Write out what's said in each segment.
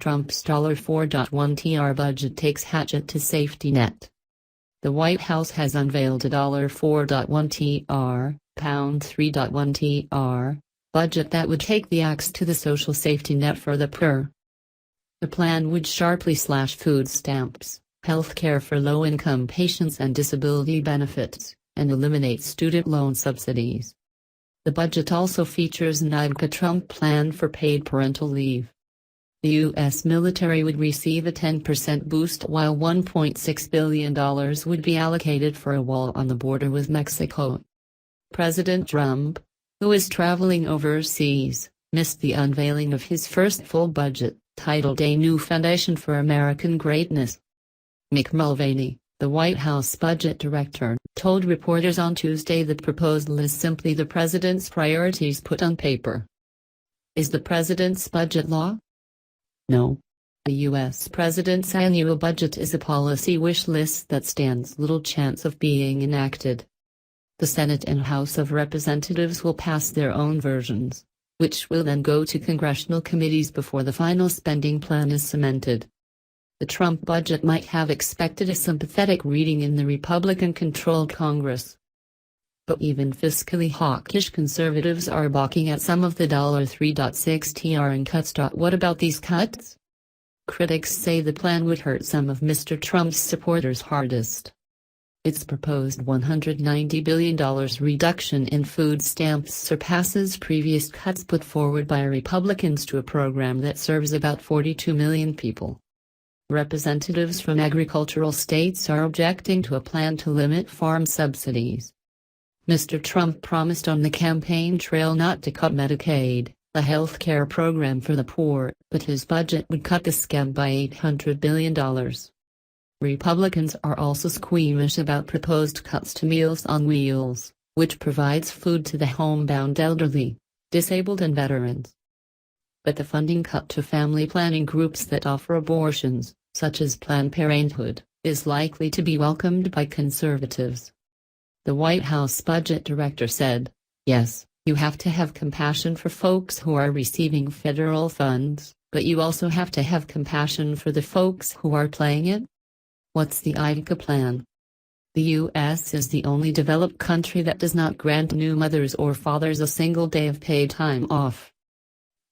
Trump's $4.1 budget takes hatchet to safety net. The White House has unveiled a $4.1 pound $3.1 budget that would take the axe to the social safety net for the poor. The plan would sharply slash food stamps, health care for low-income patients and disability benefits, and eliminate student loan subsidies. The budget also features an Ivanka Trump plan for paid parental leave. The U.S. military would receive a 10% boost while $1.6 billion would be allocated for a wall on the border with Mexico. President Trump, who is traveling overseas, missed the unveiling of his first full budget, titled A New Foundation for American Greatness. Mick Mulvaney, the White House budget director, told reporters on Tuesday the proposal is simply the president's priorities put on paper. Is the president's budget law? No. The U.S. president's annual budget is a policy wish list that stands little chance of being enacted. The Senate and House of Representatives will pass their own versions, which will then go to congressional committees before the final spending plan is cemented. The Trump budget might have expected a sympathetic reading in the Republican-controlled Congress. But even fiscally hawkish conservatives are balking at some of the $3.6 in cuts. What about these cuts? Critics say the plan would hurt some of Mr. Trump's supporters hardest. Its proposed $190 billion reduction in food stamps surpasses previous cuts put forward by Republicans to a program that serves about 42 million people. Representatives from agricultural states are objecting to a plan to limit farm subsidies. Mr. Trump promised on the campaign trail not to cut Medicaid, a health care program for the poor, but his budget would cut the scam by $800 billion. Republicans are also squeamish about proposed cuts to Meals on Wheels, which provides food to the homebound elderly, disabled and veterans. But the funding cut to family planning groups that offer abortions, such as Planned Parenthood, is likely to be welcomed by conservatives. The White House budget director said, "Yes, you have to have compassion for folks who are receiving federal funds, but you also have to have compassion for the folks who are playing it." What's the Ivanka plan? The U.S. is the only developed country that does not grant new mothers or fathers a single day of paid time off.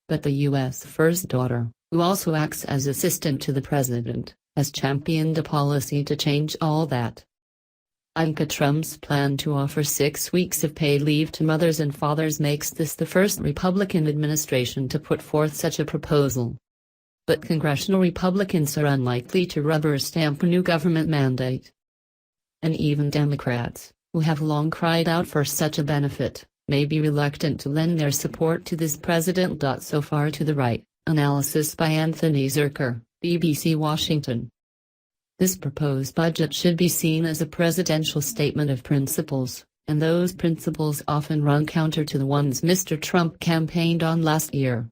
But the U.S. first daughter, who also acts as assistant to the president, has championed a policy to change all that. Ivanka Trump's plan to offer 6 weeks of paid leave to mothers and fathers makes this the first Republican administration to put forth such a proposal. But congressional Republicans are unlikely to rubber stamp a new government mandate. And even Democrats, who have long cried out for such a benefit, may be reluctant to lend their support to this president. So far to the right. Analysis by Anthony Zerker, BBC Washington. This proposed budget should be seen as a presidential statement of principles, and those principles often run counter to the ones Mr. Trump campaigned on last year.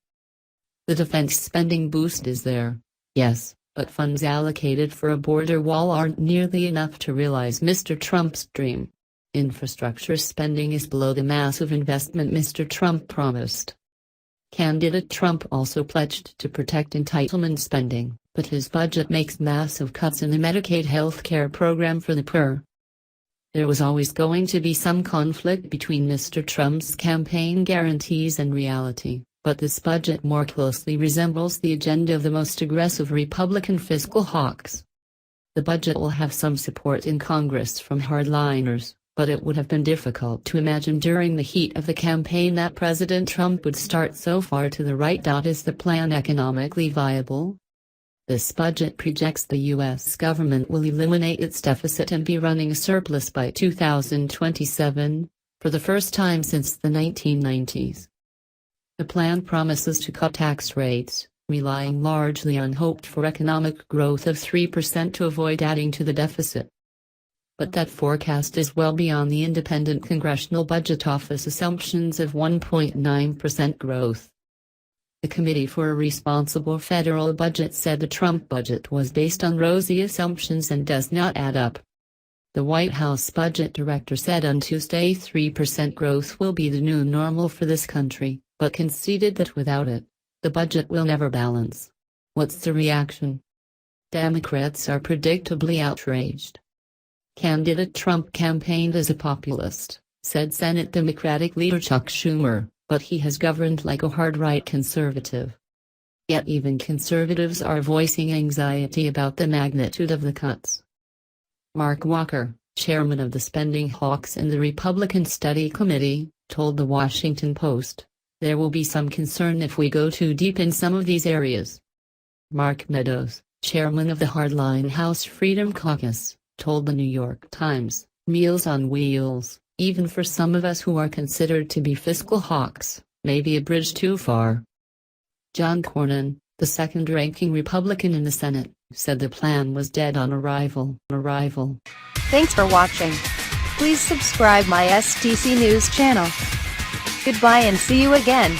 The defense spending boost is there, yes, but funds allocated for a border wall aren't nearly enough to realize Mr. Trump's dream. Infrastructure spending is below the massive investment Mr. Trump promised. Candidate Trump also pledged to protect entitlement spending, but his budget makes massive cuts in the Medicaid health care program for the poor. There was always going to be some conflict between Mr. Trump's campaign guarantees and reality, but this budget more closely resembles the agenda of the most aggressive Republican fiscal hawks. The budget will have some support in Congress from hardliners, but it would have been difficult to imagine during the heat of the campaign that President Trump would start so far to the right. Is the plan economically viable? This budget projects the U.S. government will eliminate its deficit and be running a surplus by 2027, for the first time since the 1990s. The plan promises to cut tax rates, relying largely on hoped-for economic growth of 3% to avoid adding to the deficit. But that forecast is well beyond the independent Congressional Budget Office assumptions of 1.9% growth. The Committee for a Responsible Federal Budget said the Trump budget was based on rosy assumptions and does not add up. The White House budget director said on Tuesday 3% growth will be the new normal for this country, but conceded that without it, the budget will never balance. What's the reaction? Democrats are predictably outraged. Candidate Trump campaigned as a populist, said Senate Democratic leader Chuck Schumer, but he has governed like a hard-right conservative. Yet even conservatives are voicing anxiety about the magnitude of the cuts. Mark Walker, chairman of the spending hawks in the Republican Study Committee, told The Washington Post, "There will be some concern if we go too deep in some of these areas." Mark Meadows, chairman of the hardline House Freedom Caucus, told the New York Times, "Meals on Wheels, even for some of us who are considered to be fiscal hawks, may be a bridge too far." John Cornyn, the second-ranking Republican in the Senate, said the plan was dead on arrival. Thanks for watching. Please subscribe my STC News channel. Goodbye and see you again.